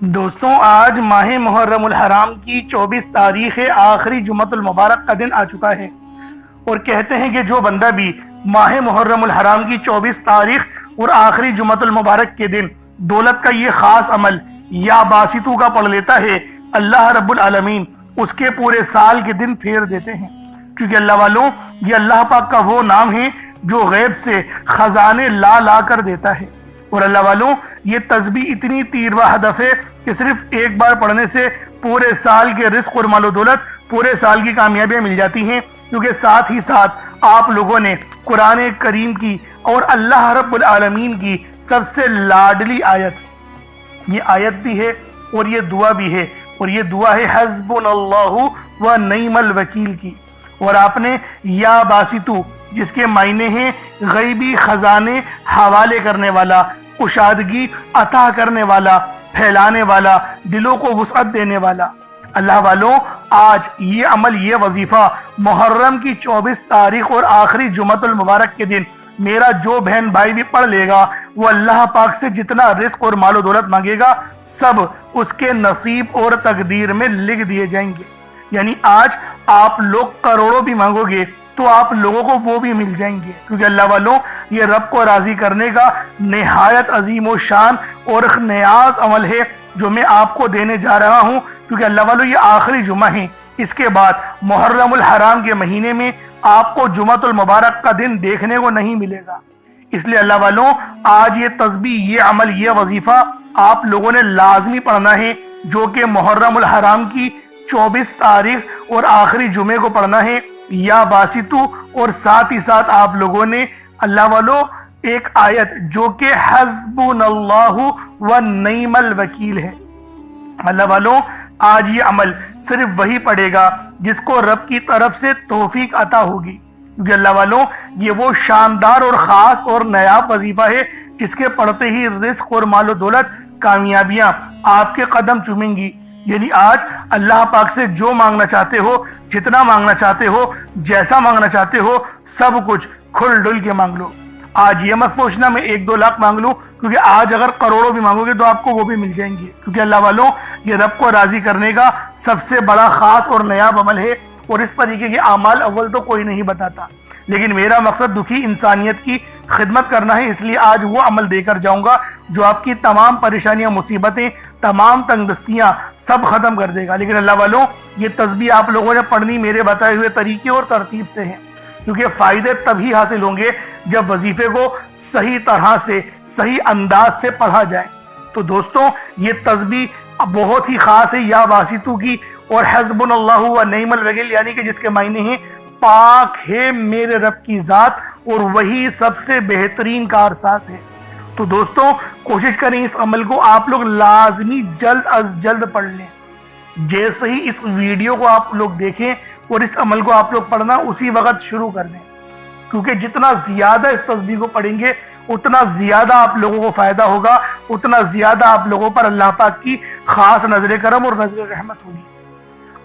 دوستوں، آج ماہ محرم الحرام کی 24 تاریخ آخری جمعۃ المبارک کا دن آ چکا ہے، اور کہتے ہیں کہ جو بندہ بھی ماہ محرم الحرام کی 24 تاریخ اور آخری جمعۃ المبارک کے دن دولت کا یہ خاص عمل یا باسطو کا پڑھ لیتا ہے، اللہ رب العالمین اس کے پورے سال کے دن پھیر دیتے ہیں۔ کیونکہ اللہ والوں، یہ اللہ پاک کا وہ نام ہے جو غیب سے خزانے لا کر دیتا ہے، اور اللہ والوں یہ تسبیح اتنی تیروا ہدف ہے کہ صرف ایک بار پڑھنے سے پورے سال کے رزق اور مال و دولت، پورے سال کی کامیابیاں مل جاتی ہیں۔ کیونکہ ساتھ ہی ساتھ آپ لوگوں نے قرآن کریم کی اور اللہ رب العالمین کی سب سے لاڈلی آیت، یہ آیت بھی ہے اور یہ دعا بھی ہے، اور یہ دعا ہے حسبنا اللہ و نعم الوکیل کی، اور آپ نے یا باسطو جس کے معنی ہیں غیبی خزانے حوالے کرنے والا، کشادگی عطا کرنے والا، پھیلانے والا، دلوں کو وسعت دینے والا۔ اللہ والوں، آج یہ عمل، یہ وظیفہ محرم کی 24 تاریخ اور آخری جمعۃ المبارک کے دن میرا جو بہن بھائی بھی پڑھ لے گا، وہ اللہ پاک سے جتنا رزق اور مال و دولت مانگے گا سب اس کے نصیب اور تقدیر میں لکھ دیے جائیں گے۔ یعنی آج آپ لوگ کروڑوں بھی مانگو گے تو آپ لوگوں کو وہ بھی مل جائیں گے، کیونکہ اللہ والوں یہ رب کو راضی کرنے کا نہایت عظیم و شان اور نیاز عمل ہے جو میں آپ کو دینے جا رہا ہوں۔ کیونکہ اللہ والوں یہ آخری جمعہ ہے، اس کے بعد محرم الحرام کے مہینے میں آپ کو جمعۃ المبارک کا دن دیکھنے کو نہیں ملے گا۔ اس لیے اللہ والوں آج یہ تسبیح، یہ عمل، یہ وظیفہ آپ لوگوں نے لازمی پڑھنا ہے، جو کہ محرم الحرام کی 24 تاریخ اور آخری جمعے کو پڑھنا ہے یا باسطو، اور ساتھ ہی ساتھ آپ لوگوں نے اللہ والوں ایک آیت جو کہ حسبنا اللہ و نعم الوکیل ہے۔ اللہ والوں آج یہ عمل صرف وہی پڑھے گا جس کو رب کی طرف سے توفیق عطا ہوگی، کیونکہ اللہ والوں یہ وہ شاندار اور خاص اور نایاب وظیفہ ہے جس کے پڑھتے ہی رزق اور مال و دولت، کامیابیاں آپ کے قدم چومیں گی۔ یعنی آج اللہ پاک سے جو مانگنا چاہتے ہو، جتنا مانگنا چاہتے ہو، جیسا مانگنا چاہتے ہو، سب کچھ کھل ڈل کے مانگ لو۔ آج یہ مت سوچنا میں 1-2 لاکھ مانگ لوں، کیونکہ آج اگر کروڑوں بھی مانگو گے تو آپ کو وہ بھی مل جائیں گے۔ کیونکہ اللہ والوں یہ رب کو راضی کرنے کا سب سے بڑا خاص اور نیاب عمل ہے، اور اس طریقے کے اعمال اول تو کوئی نہیں بتاتا، لیکن میرا مقصد دکھی انسانیت کی خدمت کرنا ہے، اس لیے آج وہ عمل دے کر جاؤں گا جو آپ کی تمام پریشانیاں، مصیبتیں، تمام تنگ دستیاں سب ختم کر دے گا۔ لیکن اللہ والوں یہ تسبیح آپ لوگوں نے پڑھنی میرے بتائے ہوئے طریقے اور ترتیب سے ہے، کیونکہ فائدے تبھی حاصل ہوں گے جب وظیفے کو صحیح طرح سے، صحیح انداز سے پڑھا جائے۔ تو دوستوں یہ تسبیح بہت ہی خاص ہے یا باسطو کی، اور حسبنا اللہ و نعم الوکیل، یعنی کہ جس کے معنی ہیں پاک ہے میرے رب کی ذات اور وہی سب سے بہترین کارساز ہے۔ تو دوستوں کوشش کریں اس عمل کو آپ لوگ لازمی جلد از جلد پڑھ لیں۔ جیسے ہی اس ویڈیو کو آپ لوگ دیکھیں اور اس عمل کو آپ لوگ پڑھنا اسی وقت شروع کر دیں، کیونکہ جتنا زیادہ اس تسبیح کو پڑھیں گے اتنا زیادہ آپ لوگوں کو فائدہ ہوگا، اتنا زیادہ آپ لوگوں پر اللہ پاک کی خاص نظر کرم اور نظر رحمت ہوگی۔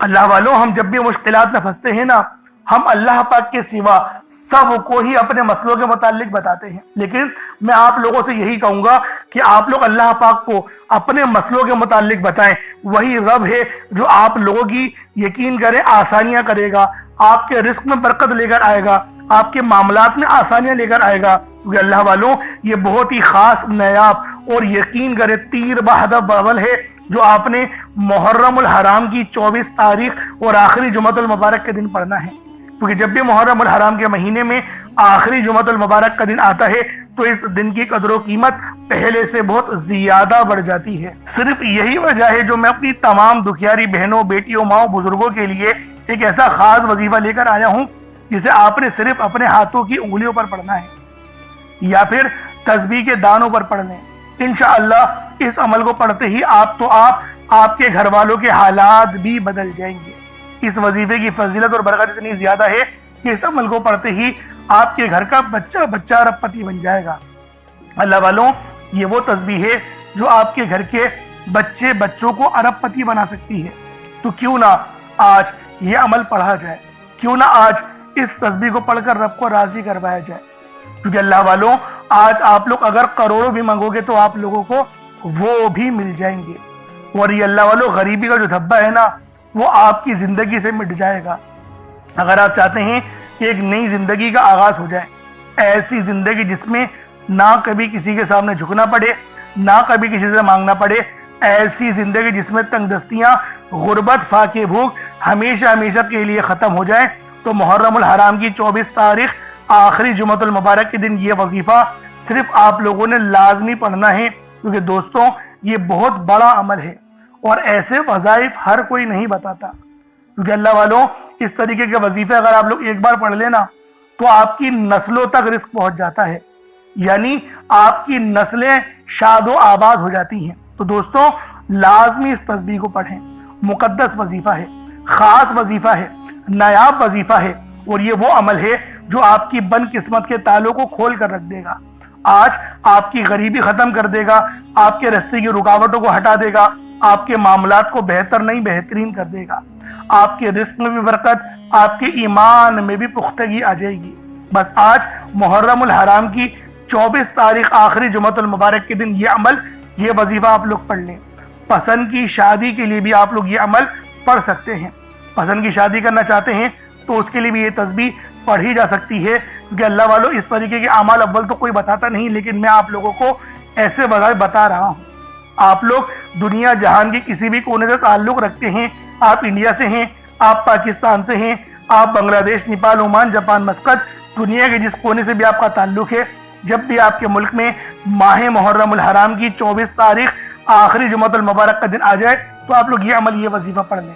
اللہ والوں ہم جب بھی مشکلات میں پھنستے ہیں نا، ہم اللہ پاک کے سوا سب کو ہی اپنے مسئلوں کے متعلق بتاتے ہیں، لیکن میں آپ لوگوں سے یہی کہوں گا کہ آپ لوگ اللہ پاک کو اپنے مسئلوں کے متعلق بتائیں۔ وہی رب ہے جو آپ لوگوں کی، یقین کریں، آسانیاں کرے گا، آپ کے رزق میں برکت لے کر آئے گا، آپ کے معاملات میں آسانیاں لے کر آئے گا۔ کیونکہ اللہ والوں یہ بہت ہی خاص، نیاب اور یقین کریں تیر بہدف عمل ہے جو آپ نے محرم الحرام کی 24 تاریخ اور آخری جمعۃ المبارک کے دن پڑھنا ہے۔ کیونکہ جب بھی محرم الحرام کے مہینے میں آخری جمعۃ المبارک کا دن آتا ہے تو اس دن کی قدر و قیمت پہلے سے بہت زیادہ بڑھ جاتی ہے۔ صرف یہی وجہ ہے جو میں اپنی تمام دکھیاری بہنوں، بیٹیوں، ماؤں، بزرگوں کے لیے ایک ایسا خاص وظیفہ لے کر آیا ہوں جسے آپ نے صرف اپنے ہاتھوں کی انگلیوں پر پڑھنا ہے یا پھر تسبیح کے دانوں پر پڑھ لیں۔ انشاءاللہ اس عمل کو پڑھتے ہی آپ کے گھر والوں کے حالات بھی بدل جائیں گے۔ اس وظیفے کی فضیلت اور برکت اتنی زیادہ ہے کہ اس عمل کو پڑھتے ہی آپ کے گھر کا بچہ ارب پتی بن جائے گا۔ اللہ والوں یہ وہ تسبیح ہے جو آپ کے گھر کے بچوں کو ارب پتی بنا سکتی ہے۔ تو کیوں نہ آج یہ عمل پڑھا جائے، کیوں نہ آج اس تسبیح کو پڑھ کر رب کو راضی کروایا جائے۔ کیونکہ اللہ والوں آج آپ لوگ اگر کروڑوں بھی مانگو گے تو آپ لوگوں کو وہ بھی مل جائیں گے۔ اور یہ اللہ والوں غریبی کا جو دھبا ہے نا وہ آپ کی زندگی سے مٹ جائے گا۔ اگر آپ چاہتے ہیں کہ ایک نئی زندگی کا آغاز ہو جائے، ایسی زندگی جس میں نہ کبھی کسی کے سامنے جھکنا پڑے، نہ کبھی کسی سے مانگنا پڑے، ایسی زندگی جس میں تنگ دستیاں، غربت، فاقے بھوک ہمیشہ ہمیشہ کے لیے ختم ہو جائیں، تو محرم الحرام کی 24 تاریخ آخری جمعۃ المبارک کے دن یہ وظیفہ صرف آپ لوگوں نے لازمی پڑھنا ہے، کیونکہ دوستوں یہ بہت بڑا عمل ہے اور ایسے وظائف ہر کوئی نہیں بتاتا۔ کیونکہ اللہ والوں اس طریقے کے وظیفے اگر آپ لوگ ایک بار پڑھ لینا تو آپ کی نسلوں تک رزق پہنچ جاتا ہے، یعنی آپ کی نسلیں شاد و آباد ہو جاتی ہیں۔ تو دوستوں لازمی اس تسبیح کو پڑھیں، مقدس وظیفہ ہے، خاص وظیفہ ہے، نایاب وظیفہ ہے، اور یہ وہ عمل ہے جو آپ کی بد قسمت کے تالوں کو کھول کر رکھ دے گا۔ آج آپ کی غریبی ختم کر دے گا، آپ کے راستے کی رکاوٹوں کو ہٹا دے گا، آپ کے معاملات کو بہتر نہیں بہترین کر دے گا، آپ کے رزق میں بھی برکت، آپ کے ایمان میں بھی پختگی آ جائے گی۔ بس آج محرم الحرام کی 24 تاریخ آخری جمعۃ المبارک کے دن یہ عمل، یہ وظیفہ آپ لوگ پڑھ لیں۔ پسند کی شادی کے لیے بھی آپ لوگ یہ عمل پڑھ سکتے ہیں۔ پسند کی شادی کرنا چاہتے ہیں تو اس کے لیے بھی یہ تسبیح پڑھی جا سکتی ہے، کیونکہ اللہ والوں اس طریقے کے اعمال اول تو کوئی بتاتا نہیں، لیکن میں آپ لوگوں کو ایسے وظائف بتا رہا ہوں۔ آپ لوگ دنیا جہان کے کسی بھی کونے سے تعلق رکھتے ہیں، آپ انڈیا سے ہیں، آپ پاکستان سے ہیں، آپ بنگلہ دیش، نیپال، عمان، جاپان، مسقط، دنیا کے جس کونے سے بھی آپ کا تعلق ہے، جب بھی آپ کے ملک میں ماہ محرم الحرام کی 24 تاریخ آخری جمعۃ المبارک کا دن آ جائے تو آپ لوگ یہ عمل، یہ وظیفہ پڑھ لیں،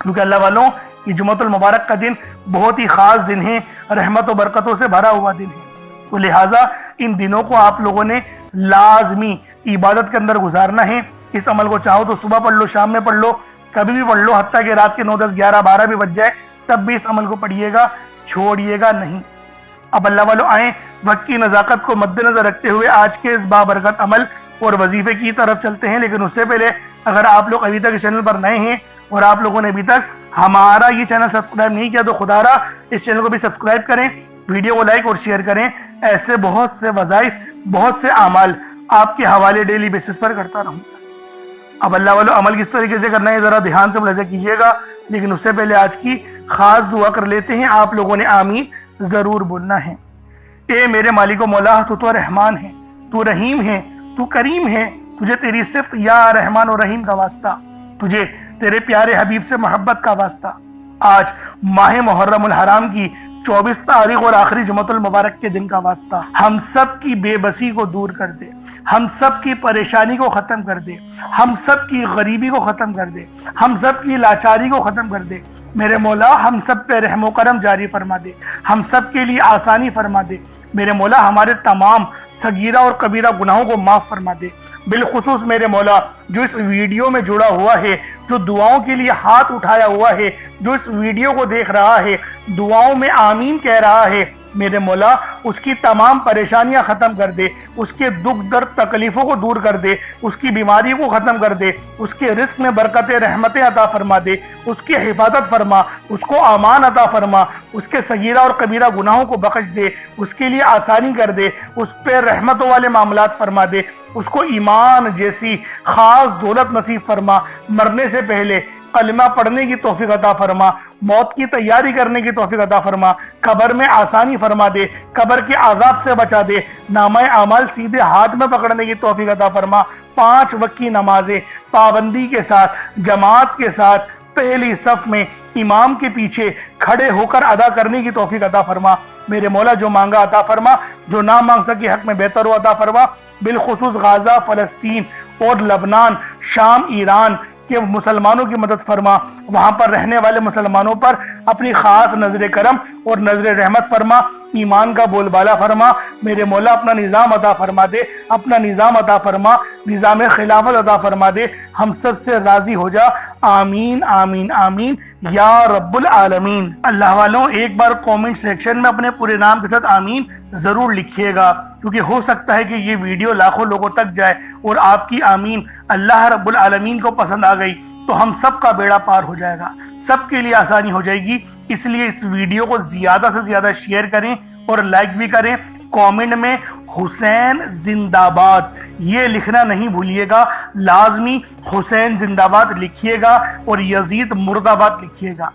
کیونکہ اللہ والوں یہ جمعۃ المبارک کا دن بہت ہی خاص دن ہے، رحمت و برکتوں سے بھرا ہوا دن ہے۔ تو لہٰذا ان دنوں کو آپ لوگوں نے لازمی عبادت کے اندر گزارنا ہے۔ اس عمل کو چاہو تو صبح پڑھ لو، شام میں پڑھ لو، کبھی بھی پڑھ لو، حتیٰ کہ رات کے 9، 10، 11، 12 بھی بج جائے تب بھی اس عمل کو پڑھیے گا، چھوڑیے گا نہیں۔ اب اللہ والوں آئیں وقت کی نزاکت کو مد نظر رکھتے ہوئے آج کے اس بابرکت عمل اور وظیفے کی طرف چلتے ہیں۔ لیکن اس سے پہلے اگر آپ لوگ ابھی تک اس چینل پر نئے ہیں اور آپ لوگوں نے ابھی تک ہمارا یہ چینل سبسکرائب نہیں کیا تو خدا را اس چینل کو بھی سبسکرائب کریں، ویڈیو کو لائک اور شیئر کریں۔ ایسے بہت سے وظائف، بہت سے اعمال آپ کے حوالے ڈیلی بیسس پر کرتا رہوں گا۔ اب اللہ والوں عمل کس طریقے سے کرنا ہے ذرا دھیان سے ملاحظہ کیجیے گا، لیکن اس سے پہلے آج کی خاص دعا کر لیتے ہیں۔ آپ لوگوں نے آمین ضرور بولنا ہے۔ اے میرے مالک و مولا، تو رحمان ہے، تو رحیم ہے، تو کریم ہے، تجھے تیری صفت یا رحمان و رحیم کا واسطہ، تجھے تیرے پیارے حبیب سے محبت کا واسطہ۔ آج ماہ محرم الحرام کی 24 تاریخ اور آخری جمعۃ المبارک کے دن کا واسطہ، ہم سب کی بے بسی کو دور کر دے، ہم سب کی پریشانی کو ختم کر دے، ہم سب کی غریبی کو ختم کر دے، ہم سب کی لاچاری کو ختم کر دے۔ میرے مولا ہم سب پہ رحم و کرم جاری فرما دے، ہم سب کے لیے آسانی فرما دے۔ میرے مولا ہمارے تمام صغیرہ اور کبیرہ گناہوں کو معاف فرما دے۔ بالخصوص میرے مولا جو اس ویڈیو میں جڑا ہوا ہے، جو دعاؤں کے لیے ہاتھ اٹھایا ہوا ہے، جو اس ویڈیو کو دیکھ رہا ہے، دعاؤں میں آمین کہہ رہا ہے، میرے مولا اس کی تمام پریشانیاں ختم کر دے، اس کے دکھ درد تکلیفوں کو دور کر دے، اس کی بیماری کو ختم کر دے، اس کے رزق میں برکتیں رحمتیں عطا فرما دے، اس کی حفاظت فرما، اس کو امان عطا فرما، اس کے صغیرہ اور کبیرہ گناہوں کو بخش دے، اس کے لیے آسانی کر دے، اس پہ رحمتوں والے معاملات فرما دے، اس کو ایمان جیسی خاص دولت نصیب فرما، مرنے سے پہلے کلمہ پڑھنے کی توفیق عطا فرما، موت کی تیاری کرنے کی توفیق عطا فرما، قبر میں آسانی فرما دے، قبر کے عذاب سے بچا دے، نامہ اعمال سیدھے ہاتھ میں پکڑنے کی توفیق عطا فرما، 5 وقت کی نمازیں پابندی کے ساتھ، جماعت کے ساتھ، پہلی صف میں امام کے پیچھے کھڑے ہو کر ادا کرنے کی توفیق عطا فرما۔ میرے مولا جو مانگا عطا فرما، جو نہ مانگ سکے حق میں بہتر ہو عطا فرما۔ بالخصوص غزہ، فلسطین اور لبنان، شام، ایران کہ مسلمانوں کی مدد فرما، وہاں پر رہنے والے مسلمانوں پر اپنی خاص نظر کرم اور نظر رحمت فرما، ایمان کا بول بالا فرما۔ میرے مولا اپنا نظام عطا فرما دے، اپنا نظام عطا فرما، نظام خلافت عطا فرما دے، ہم سب سے راضی ہو جا، آمین آمین آمین یا رب العالمین۔ اللہ والوں ایک بار کومنٹ سیکشن میں اپنے پورے نام کے ساتھ آمین ضرور لکھیے گا، کیونکہ ہو سکتا ہے کہ یہ ویڈیو لاکھوں لوگوں تک جائے اور آپ کی آمین اللہ رب العالمین کو پسند آ گئی تو ہم سب کا بیڑا پار ہو جائے گا، سب کے لیے آسانی ہو جائے گی۔ اس لیے اس ویڈیو کو زیادہ سے زیادہ شیئر کریں اور لائک بھی کریں، کامنٹ میں حسین زندہ باد یہ لکھنا نہیں بھولیے گا، لازمی حسین زندہ باد لکھیے گا اور یزید مرد آباد لکھیے گا۔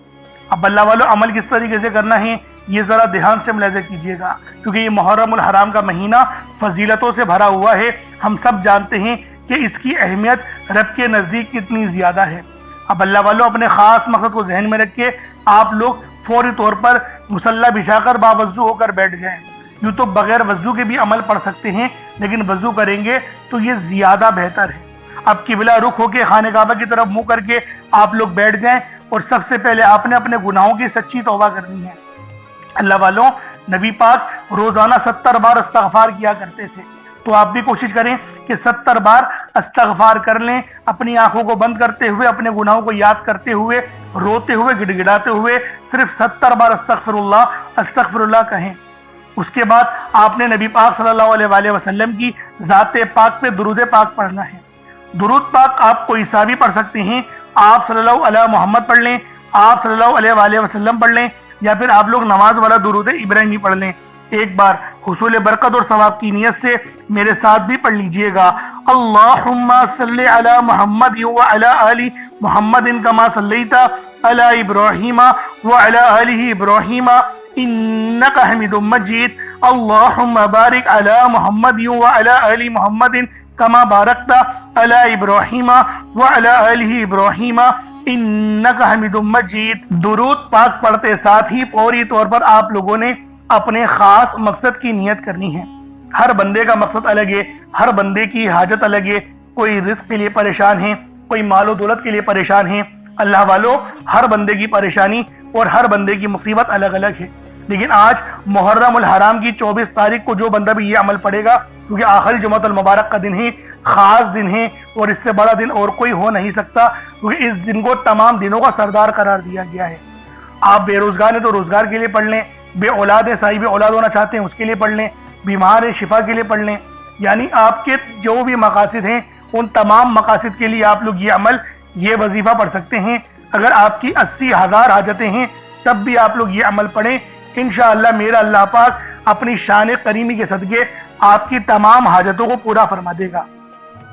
اب اللہ والو عمل کس طریقے سے کرنا ہے یہ ذرا دھیان سے ملاحظہ کیجئے گا، کیونکہ یہ محرم الحرام کا مہینہ فضیلتوں سے بھرا ہوا ہے۔ ہم سب جانتے ہیں کہ اس کی اہمیت رب کے نزدیک کتنی زیادہ ہے۔ اب اللہ والو اپنے خاص مقصد کو ذہن میں رکھ کے آپ لوگ فوری طور پر مصلی بچھا کر باوضو ہو کر بیٹھ جائیں۔ یوں تو بغیر وضو کے بھی عمل پڑھ سکتے ہیں، لیکن وضو کریں گے تو یہ زیادہ بہتر ہے۔ اب قبلہ رخ ہو کے خانہ کعبہ کی طرف منہ کر کے آپ لوگ بیٹھ جائیں، اور سب سے پہلے آپ نے اپنے گناہوں کی سچی توبہ کرنی ہے۔ اللہ والوں، نبی پاک روزانہ 70 بار استغفار کیا کرتے تھے، تو آپ بھی کوشش کریں کہ 70 بار استغفار کر لیں، اپنی آنکھوں کو بند کرتے ہوئے، اپنے گناہوں کو یاد کرتے ہوئے، روتے ہوئے، گڑ گڑاتے ہوئے صرف 70 بار استغفر اللہ کہیں۔ اس کے بعد آپ نے نبی پاک صلی اللہ علیہ وآلہ وسلم کی ذات پاک پہ درود پاک پڑھنا ہے۔ درود پاک آپ کوئی سا بھی پڑھ سکتے ہیں، آپ صلی اللہ علیہ محمد پڑھ لیں، آپ صلی اللہ علیہ وآلہ وسلم پڑھ لیں، یا پھر آپ لوگ نماز والا درود ابراہیمی پڑھ لیں۔ ایک بار حصول برکت اور ثواب کی نیت سے میرے ساتھ بھی پڑھ لیجئے گا۔ اللہم صلی علی محمد وعلی آل محمد کما صلیت علی ابراہیم وعلی آل ابراہیم انک حمید مجید۔ اللہم بارک علی محمد وعلی آل محمد کما بارکت علی ابراہیم وعلی آل ابراہیم انک حمید مجید۔ درود پاک پڑھتے ساتھ ہی فوری طور پر آپ لوگوں نے اپنے خاص مقصد کی نیت کرنی ہے۔ ہر بندے کا مقصد الگ ہے، ہر بندے کی حاجت الگ ہے، کوئی رزق کے لیے پریشان ہے، کوئی مال و دولت کے لیے پریشان ہے۔ اللہ والو، ہر بندے کی پریشانی اور ہر بندے کی مصیبت الگ الگ ہے، لیکن آج محرم الحرام کی 24 تاریخ کو جو بندہ بھی یہ عمل پڑھے گا، کیونکہ آخری جمعۃ المبارک کا دن ہے، خاص دن ہے، اور اس سے بڑا دن اور کوئی ہو نہیں سکتا، کیونکہ اس دن کو تمام دنوں کا سردار قرار دیا گیا ہے۔ آپ بے روزگار ہیں تو روزگار کے لیے پڑھ لیں، بے اولاد ہیں، صاحب اولاد ہونا چاہتے ہیں اس کے لیے پڑھ لیں، بیمار ہیں شفا کے لیے پڑھ لیں، یعنی آپ کے جو بھی مقاصد ہیں ان تمام مقاصد کے لیے آپ لوگ یہ عمل، یہ وظیفہ پڑھ سکتے ہیں۔ اگر آپ کی 80,000 حاجتیں ہیں تب بھی آپ لوگ یہ عمل پڑھیں، انشاءاللہ میرا اللہ پاک اپنی شان کریمی کے صدقے آپ کی تمام حاجتوں کو پورا فرما دے گا۔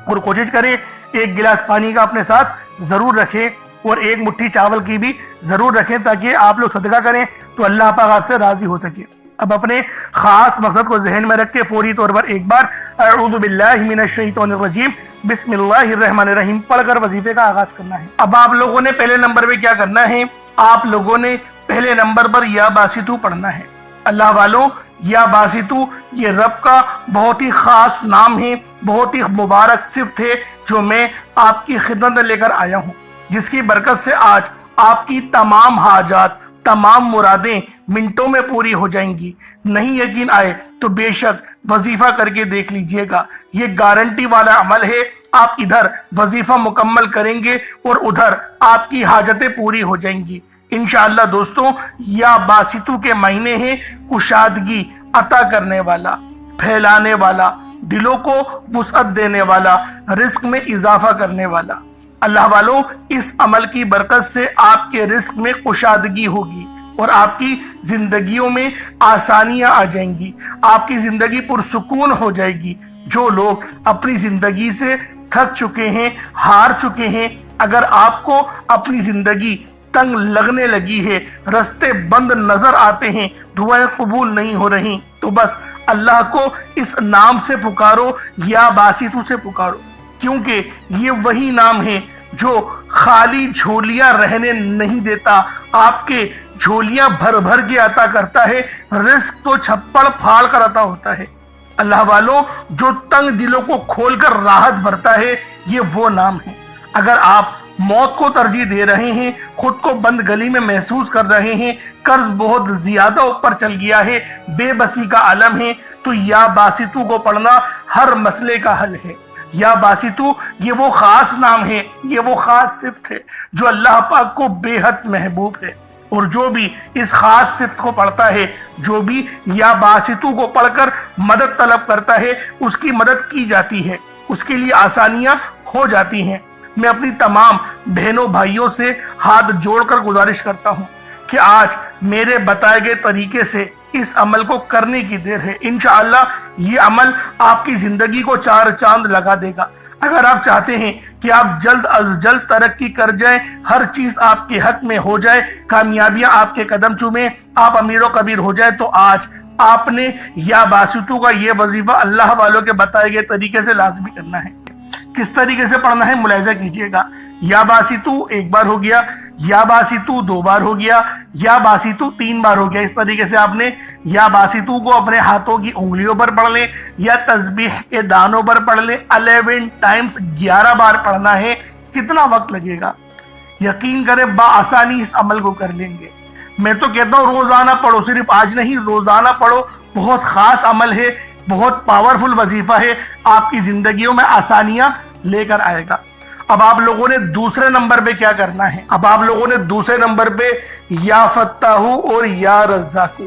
اور کوشش کریں ایک گلاس پانی کا اپنے ساتھ ضرور رکھیں، اور ایک مٹھی چاول کی بھی ضرور رکھیں، تاکہ آپ لوگ صدقہ کریں تو اللہ پاک آپ سے راضی ہو سکے۔ اب اپنے خاص مقصد کو ذہن میں رکھ کے فوری طور پر ایک بار اعوذ باللہ من الشیطان الرجیم بسم اللہ الرحمن الرحیم پڑھ کر وظیفے کا آغاز کرنا ہے۔ اب آپ لوگوں نے پہلے نمبر پہ کیا کرنا ہے، آپ لوگوں نے پہلے نمبر پر یا باسطو پڑھنا ہے۔ اللہ والوں، یا باسطو یہ رب کا بہت ہی خاص نام ہے، بہت ہی مبارک صفت ہے، جو میں آپ کی خدمت میں لے کر آیا ہوں، جس کی برکت سے آج آپ کی تمام حاجات، تمام مرادیں منٹوں میں پوری ہو جائیں گی۔ نہیں یقین آئے تو بے شک وظیفہ کر کے دیکھ لیجئے گا، یہ گارنٹی والا عمل ہے۔ آپ ادھر وظیفہ مکمل کریں گے اور ادھر آپ کی حاجتیں پوری ہو جائیں گی انشاءاللہ۔ دوستوں، یا باسطو کے معنی ہیں کشادگی عطا کرنے والا، پھیلانے والا، دلوں کو وسعت دینے والا، رزق میں اضافہ کرنے والا۔ اللہ والوں، اس عمل کی برکت سے آپ کے رزق میں کشادگی ہوگی اور آپ کی زندگیوں میں آسانیاں آ جائیں گی، آپ کی زندگی پرسکون ہو جائے گی۔ جو لوگ اپنی زندگی سے تھک چکے ہیں، ہار چکے ہیں، اگر آپ کو اپنی زندگی تنگ لگنے لگی ہے، رستے بند نظر آتے ہیں، دعائیں قبول نہیں ہو رہی، تو بس اللہ کو اس نام سے پکارو، یا باسطو سے پکارو، کیونکہ یہ وہی نام ہے جو خالی جھولیاں رہنے نہیں دیتا، آپ کے جھولیاں بھر بھر کے عطا کرتا ہے، رزق تو چھپڑ پھاڑ کر عطا ہوتا ہے۔ اللہ والوں، جو تنگ دلوں کو کھول کر راحت بھرتا ہے، یہ وہ نام ہے۔ اگر آپ موت کو ترجیح دے رہے ہیں، خود کو بند گلی میں محسوس کر رہے ہیں، قرض بہت زیادہ اوپر چل گیا ہے، بے بسی کا عالم ہے، تو یا باسطو کو پڑھنا ہر مسئلے کا حل ہے۔ یا باسطو یہ وہ خاص نام ہے، یہ وہ خاص صفت ہے جو اللہ پاک کو بے حد محبوب ہے، اور جو بھی اس خاص صفت کو پڑھتا ہے، جو بھی یا باسطو کو پڑھ کر مدد طلب کرتا ہے، اس کی مدد کی جاتی ہے، اس کے لیے آسانیاں ہو جاتی ہیں۔ میں اپنی تمام بہنوں بھائیوں سے ہاتھ جوڑ کر گزارش کرتا ہوں کہ آج میرے بتائے گئے طریقے سے اس عمل کو کرنے کی دیر ہے۔ انشاءاللہ یہ عمل آپ کی زندگی کو چار چاند لگا دے گا۔ اگر آپ چاہتے ہیں کہ آپ جلد از جلد ترقی کر جائیں، ہر چیز آپ کے حق میں ہو جائے، کامیابیاں آپ کے قدم چومیں، آپ امیر و کبیر ہو جائے، تو آج آپ نے یا باسطو کا یہ وظیفہ اللہ والوں کے بتائے گئے طریقے سے لازمی کرنا ہے۔ کس طریقے سے پڑھنا ہے ملاحظہ کیجئے گا۔ یا باسطو ایک بار ہو گیا، یا باسطو دو بار ہو گیا، یا باسطو تین بار ہو گیا۔ اس طریقے سے آپ نے یا باسطو کو اپنے ہاتھوں کی انگلیوں پر پڑھ لیں یا تسبیح کے دانوں پر پڑھ لیں۔ 11 ٹائمز 11 بار پڑھنا ہے۔ کتنا وقت لگے گا؟ یقین کریں بآسانی اس عمل کو کر لیں گے۔ میں تو کہتا ہوں روزانہ پڑھو، صرف آج نہیں، روزانہ پڑھو۔ بہت خاص عمل ہے، بہت پاورفل وظیفہ ہے، آپ کی زندگیوں میں آسانیاں لے کر آئے گا۔ اب آپ لوگوں نے دوسرے نمبر پہ کیا کرنا ہے؟ اب آپ لوگوں نے دوسرے نمبر پہ یا فتاحو اور یا رزاقو۔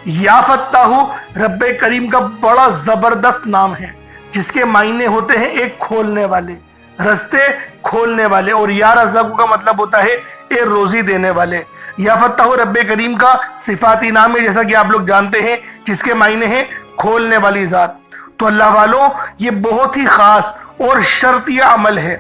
یا فتاحو رب کریم کا بڑا زبردست نام ہے، جس کے معنی ہوتے ہیں ایک کھولنے والے، رستے کھولنے والے، اور یا رزاقو کا مطلب ہوتا ہے ایک روزی دینے والے۔ یا فتاحو رب کریم کا صفاتی نام ہے، جیسا کہ آپ لوگ جانتے ہیں، جس کے معنی ہیں کھولنے والی ذات۔ تو اللہ والوں یہ بہت ہی خاص اور شرطیہ عمل ہے۔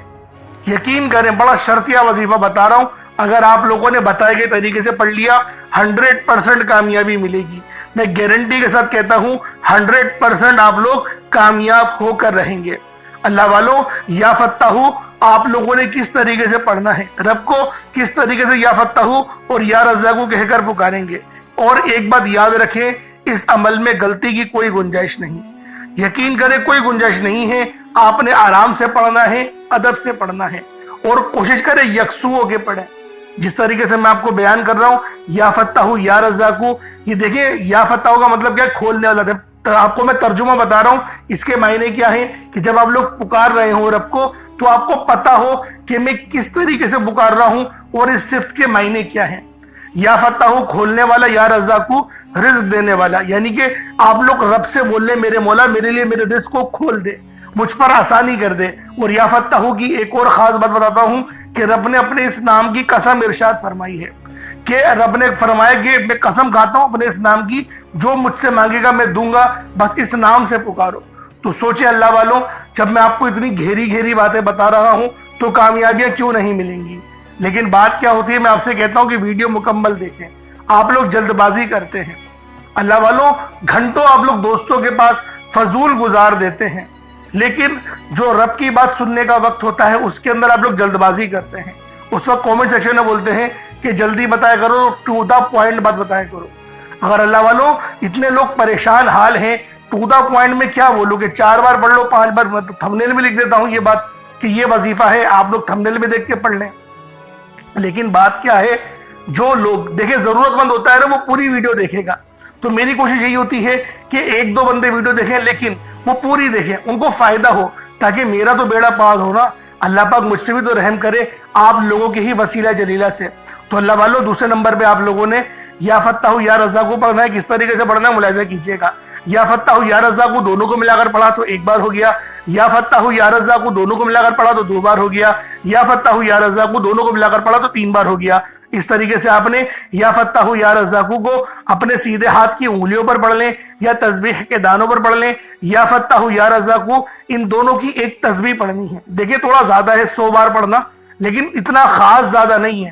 یقین کریں بڑا شرطیہ وظیفہ بتا رہا ہوں، اگر آپ لوگوں نے بتائے گئے طریقے سے پڑھ لیا 100% کامیابی ملے گی۔ میں گارنٹی کے ساتھ کہتا ہوں 100% آپ لوگ کامیاب ہو کر رہیں گے۔ اللہ والوں یا فتاحو آپ لوگوں نے کس طریقے سے پڑھنا ہے، رب کو کس طریقے سے یا فتاحو اور یا رزاقو کہہ کر پکاریں گے۔ اور ایک بات یاد رکھیں، اس عمل میں غلطی کی کوئی گنجائش نہیں، یقین کریں کوئی گنجائش نہیں ہے۔ آپ نے آرام سے پڑھنا ہے، ادب سے پڑھنا ہے، اور کوشش کریں یکسو ہو کے پڑھیں۔ جس طریقے سے میں آپ کو بیان کر رہا ہوں یا فتاحو یا رزاقو، یہ دیکھیں یا فتاحو کا مطلب کیا ہے؟ کھولنے والا۔ آپ کو میں ترجمہ بتا رہا ہوں، اس کے معنی کیا ہے کہ جب آپ لوگ پکار رہے ہوں رب کو، تو آپ کو پتا ہو کہ میں کس طریقے سے پکار رہا ہوں اور اس صفت کے معنی کیا ہیں۔ یا فتاحو کھولنے والا، یا رزاقو رزق دینے والا، یعنی کہ آپ لوگ رب سے بول لیں میرے مولا میرے لیے میرے رزق کو کھول دے، مجھ پر آسانی کر دے۔ اور یا فتاحو کی ایک اور خاص بات بتاتا ہوں کہ رب نے اپنے اس نام کی قسم ارشاد فرمائی ہے، کہ رب نے فرمایا کہ میں قسم کھاتا ہوں اپنے اس نام کی، جو مجھ سے مانگے گا میں دوں گا، بس اس نام سے پکارو۔ تو سوچیں اللہ والوں، جب میں آپ کو اتنی گہری باتیں بتا رہا ہوں تو کامیابیاں کیوں نہیں ملیں گی؟ لیکن بات کیا ہوتی ہے، میں آپ سے کہتا ہوں کہ ویڈیو مکمل دیکھیں۔ آپ لوگ جلد بازی کرتے ہیں اللہ والوں، گھنٹوں آپ لوگ دوستوں کے پاس فضول گزار دیتے ہیں، لیکن جو رب کی بات سننے کا وقت ہوتا ہے اس کے اندر آپ لوگ جلد بازی کرتے ہیں۔ اس وقت کومنٹ سیکشن میں بولتے ہیں کہ جلدی بتایا کرو، ٹو دا پوائنٹ بات بتایا کرو۔ اگر اللہ والوں اتنے لوگ پریشان حال ہیں، ٹو دا پوائنٹ میں کیا بولو کہ 4 بار پڑھ لو، 5 بار، میں تھمبنیل میں لکھ دیتا ہوں یہ بات کہ یہ وظیفہ ہے، آپ لوگ تھمبنیل میں دیکھ کے پڑھ لیں۔ لیکن بات کیا ہے، جو لوگ دیکھیں ضرورت مند ہوتا ہے نا وہ پوری ویڈیو دیکھے گا۔ تو میری کوشش یہی ہوتی ہے کہ 1-2 بندے ویڈیو دیکھیں، لیکن وہ پوری دیکھیں، ان کو فائدہ ہو، تاکہ میرا تو بیڑا پار ہو نا، اللہ پاک مجھ سے بھی تو رحم کرے آپ لوگوں کے ہی وسیلہ جلیلہ سے۔ تو اللہ والوں دوسرے نمبر پہ آپ لوگوں نے یا فتاحو یا رزاقو پڑھنا ہے۔ کس طریقے سے پڑھنا ہے ملاحظہ کیجئے گا۔ یا فتاحو یا رزاقو دونوں کو ملا کر پڑھا تو 1 بار ہو گیا، یا فتاحو یا رزاقو دونوں کو ملا کر پڑھا تو 2 بار ہو گیا، یا فتاحو یا رزاقو دونوں کو ملا کر پڑھا تو 3 بار ہو گیا۔ اس طریقے سے آپ نے یا فتاحو یا رزاقو کو اپنے سیدھے ہاتھ کی انگلیوں پر پڑھ لیں یا تسبیح کے دانوں پر پڑھ لیں۔ یا فتاحو یا رزاقو ان دونوں کی ایک تسبیح پڑھنی ہے۔ دیکھیں تھوڑا زیادہ ہے 100 بار پڑھنا، لیکن اتنا خاص زیادہ نہیں ہے۔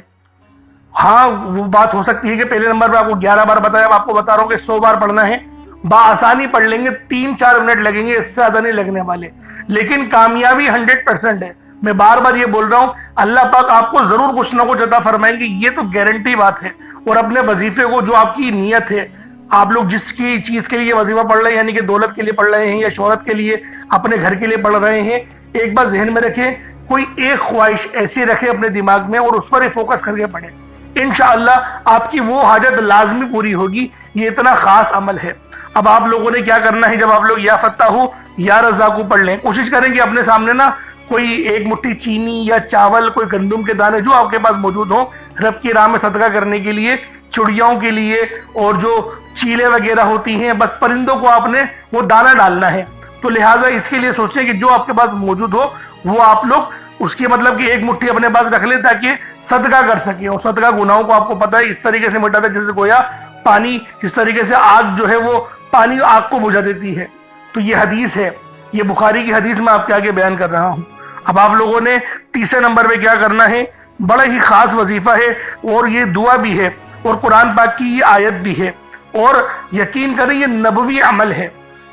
ہاں وہ بات ہو سکتی ہے کہ پہلے نمبر پہ آپ کو 11 بار بتایا، اب آپ کو بتا رہا ہوں کہ 100 بار پڑھنا ہے۔ بآسانی پڑھ لیں گے، 3-4 منٹ لگیں گے، اس سے زیادہ نہیں لگنے والے، لیکن کامیابی 100% ہے۔ میں بار بار یہ بول رہا ہوں، اللہ پاک آپ کو ضرور کچھ نہ کچھ عطا فرمائیں گے، یہ تو گارنٹی بات ہے۔ اور اپنے وظیفے کو، جو آپ کی نیت ہے، آپ لوگ جس کی چیز کے لیے وظیفہ پڑھ رہے ہیں، یعنی کہ دولت کے لیے پڑھ رہے ہیں یا شہرت کے لیے، اپنے گھر کے لیے پڑھ رہے ہیں، ایک بات ذہن میں رکھیں، کوئی ایک خواہش ایسی رکھیں اپنے دماغ میں اور اس پر ہی فوکس کر کے پڑھیں۔ انشاءاللہ آپ کی وہ حاجت لازمی پوری ہوگی۔ یہ اتنا خاص عمل ہے۔ اب آپ لوگوں نے کیا کرنا ہے، جب آپ لوگ یا فتاحو یا رزاقو پڑھ لیں، کوشش کریں کہ اپنے سامنے نا کوئی 1 مٹھی چینی یا چاول، کوئی گندم کے دانے جو آپ کے پاس موجود ہوں، رب کی راہ میں صدقہ کرنے کے لیے، چڑیاؤں کے لیے، اور جو چیلے وغیرہ ہوتی ہیں، بس پرندوں کو آپ نے وہ دانہ ڈالنا ہے۔ تو لہٰذا اس کے لیے سوچیں کہ جو آپ کے پاس موجود ہو وہ آپ لوگ اس کی مطلب کہ 1 مٹھی اپنے پاس رکھ لیں، تاکہ صدقہ کر سکیں۔ اور صدقہ گناہوں کو آپ کو پتہ ہے اس طریقے سے مٹاتا ہے جیسے گویا پانی جس طریقے سے آگ جو ہے وہ پانی آگ کو بجھا دیتی ہے۔ تو یہ حدیث ہے، یہ بخاری کی حدیث میں آپ کے آگے بیان کر رہا ہوں۔ اب آپ لوگوں نے تیسرے نمبر پہ کیا کرنا ہے، بڑا ہی خاص وظیفہ ہے، اور یہ دعا بھی ہے اور قرآن پاک کی یہ آیت بھی ہے، اور یقین کریں یہ نبوی عمل ہے۔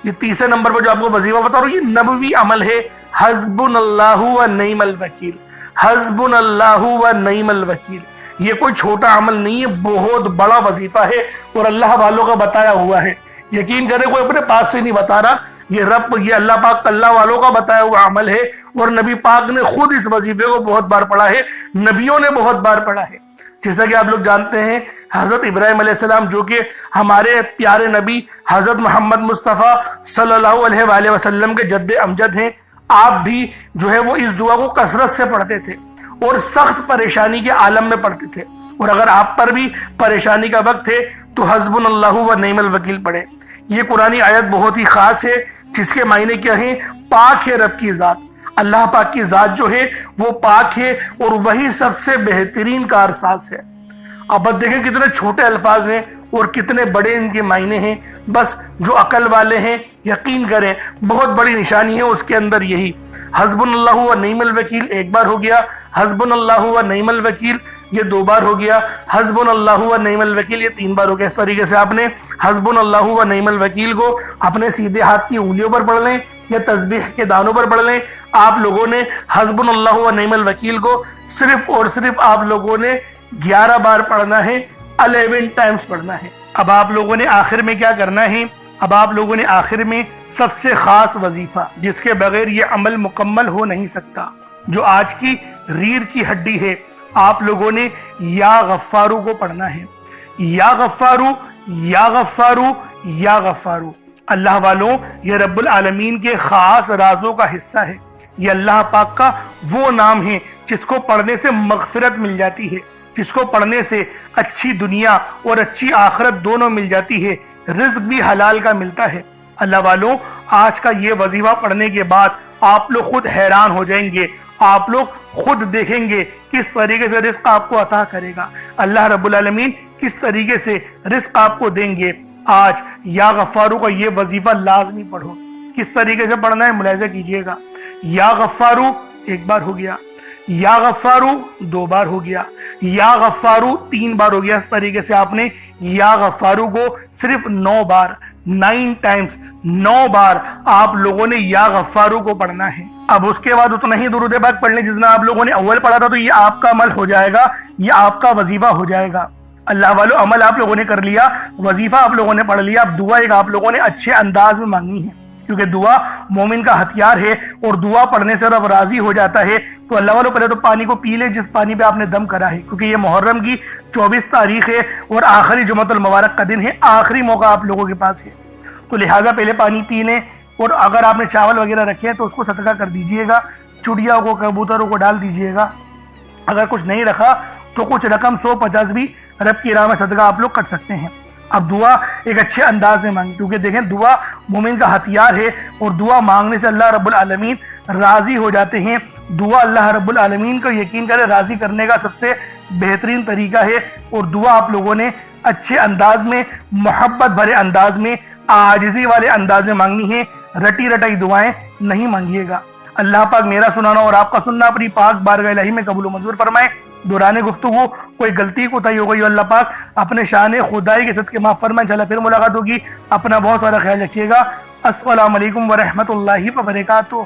یہ تیسرے نمبر پہ جو آپ کو وظیفہ بتا رہا ہوں یہ نبوی عمل ہے، حسبنا اللہ و نعم الوکیل، حسبنا اللہ و نعم الوکیل۔ یہ کوئی چھوٹا عمل نہیں ہے، بہت بڑا وظیفہ ہے اور اللہ والوں کا بتایا ہوا ہے۔ یقین کریں کوئی اپنے پاس سے نہیں بتا رہا، یہ اللہ پاک اللہ والوں کا بتایا ہوا عمل ہے، اور نبی پاک نے خود اس وظیفے کو بہت بار پڑھا ہے، نبیوں نے بہت بار پڑھا ہے۔ جیسا کہ آپ لوگ جانتے ہیں حضرت ابراہیم علیہ السلام جو کہ ہمارے پیارے نبی حضرت محمد مصطفیٰ صلی اللہ علیہ وآلہ وسلم کے جد امجد ہیں، آپ بھی جو ہے وہ اس دعا کو کثرت سے پڑھتے تھے اور سخت پریشانی کے عالم میں پڑھتے تھے، اور اگر آپ پر بھی پریشانی کا وقت ہے تو حسبنا اللہ و نعم الوکیل پڑھیں۔ یہ قرآنی آیت بہت ہی خاص ہے، جس کے معنی کیا ہیں، پاک ہے رب کی ذات، اللہ پاک کی ذات جو ہے وہ پاک ہے اور وہی سب سے بہترین کارساز ہے۔ اب دیکھیں کتنے چھوٹے الفاظ ہیں اور کتنے بڑے ان کے معنی ہیں، بس جو عقل والے ہیں یقین کریں بہت بڑی نشانی ہے اس کے اندر یہی۔ حسبنا اللہ و نعم الوکیل ایک بار ہو گیا، حسبنا اللہ و نعم الوکیل یہ 2 بار ہو گیا، حسبنا اللہ و نعم الوکیل یہ 3 بار ہو گیا۔ اس طریقے سے آپ نے حسبنا اللہ و نعم الوکیل کو اپنے سیدھے ہاتھ کی انگلیوں پر پڑھ لیں یا تسبیح کے دانوں پر پڑھ لیں۔ آپ لوگوں نے حسبنا اللہ و نعم الوکیل کو صرف اور صرف آپ لوگوں نے 11 بار پڑھنا ہے، 11 ٹائمز پڑھنا ہے۔ اب آپ لوگوں نے آخر میں کیا کرنا ہے، اب آپ لوگوں نے آخر میں سب سے خاص وظیفہ جس کے بغیر یہ عمل مکمل ہو نہیں سکتا، جو آج کی ریڑھ کی ہڈی ہے، آپ لوگوں نے یا غفارو کو پڑھنا ہے۔ یا غفارو، یا غفارو، یا غفارو۔ اللہ والوں یہ رب العالمین کے خاص رازوں کا حصہ ہے، یہ اللہ پاک کا وہ نام ہے جس کو پڑھنے سے مغفرت مل جاتی ہے، جس کو پڑھنے سے اچھی دنیا اور اچھی آخرت دونوں مل جاتی ہے، رزق بھی حلال کا ملتا ہے۔ اللہ والوں آج کا یہ وظیفہ پڑھنے کے بعد آپ لوگ خود حیران ہو جائیں گے، آپ لوگ خود دیکھیں گے کس طریقے سے رزق آپ کو عطا کرے گا، اللہ رب العالمین کس طریقے سے رزق آپ کو دیں گے۔ آج یا غفارو کا یہ وظیفہ لازمی پڑھو۔ کس طریقے سے پڑھنا ہے ملاحظہ کیجئے گا۔ یا غفارو 1 بار ہو گیا، یا غفارو 2 بار ہو گیا، یا غفارو 3 بار ہو گیا۔ اس طریقے سے آپ نے یا غفارو کو صرف 9 بار، 9 ٹائمز، 9 بار آپ لوگوں نے یا غفارو کو پڑھنا ہے۔ اب اس کے بعد اتنا ہی درود پاک پڑھنے جتنا آپ لوگوں نے اول پڑھا تھا، تو یہ آپ کا عمل ہو جائے گا، یہ آپ کا وظیفہ ہو جائے گا۔ اللہ والو عمل آپ لوگوں نے کر لیا، وظیفہ آپ لوگوں نے پڑھ لیا، اب دعا ایک آپ لوگوں نے اچھے انداز میں مانگنی ہے، کیونکہ دعا مومن کا ہتھیار ہے اور دعا پڑھنے سے رب راضی ہو جاتا ہے۔ تو اللہ والوں پہلے تو پانی کو پی لیں جس پانی پہ آپ نے دم کرا ہے، کیونکہ یہ محرم کی 24 تاریخ ہے اور آخری جمعۃ المبارک کا دن ہے، آخری موقع آپ لوگوں کے پاس ہے، تو لہٰذا پہلے پانی پی لیں، اور اگر آپ نے چاول وغیرہ رکھے ہیں تو اس کو صدقہ کر دیجئے گا، چڑیاں کو کبوتروں کو ڈال دیجئے گا، اگر کچھ نہیں رکھا تو کچھ رقم 150 بھی رب کی راہ میں صدقہ آپ لوگ کر سکتے ہیں۔ اب دعا ایک اچھے انداز میں مانگیں، کیونکہ دیکھیں دعا مومن کا ہتھیار ہے اور دعا مانگنے سے اللہ رب العالمین راضی ہو جاتے ہیں۔ دعا اللہ رب العالمین کو یقین کرے راضی کرنے کا سب سے بہترین طریقہ ہے، اور دعا آپ لوگوں نے اچھے انداز میں، محبت بھرے انداز میں، عاجزی والے انداز میں مانگنی ہے، رٹی رٹائی دعائیں نہیں مانگیے گا۔ اللہ پاک میرا سنانا اور آپ کا سننا اپنی پاک بارگاہ الہی میں قبول و منظور فرمائے۔ دوران گفتگو کوئی غلطی کوتاہی ہو گئی، اللہ پاک اپنے شان خدائی کے صدقے معاف فرمائے۔ انشاءاللہ پھر ملاقات ہوگی، اپنا بہت سارا خیال رکھیے گا۔ السلام علیکم ورحمۃ اللہ وبرکاتہ۔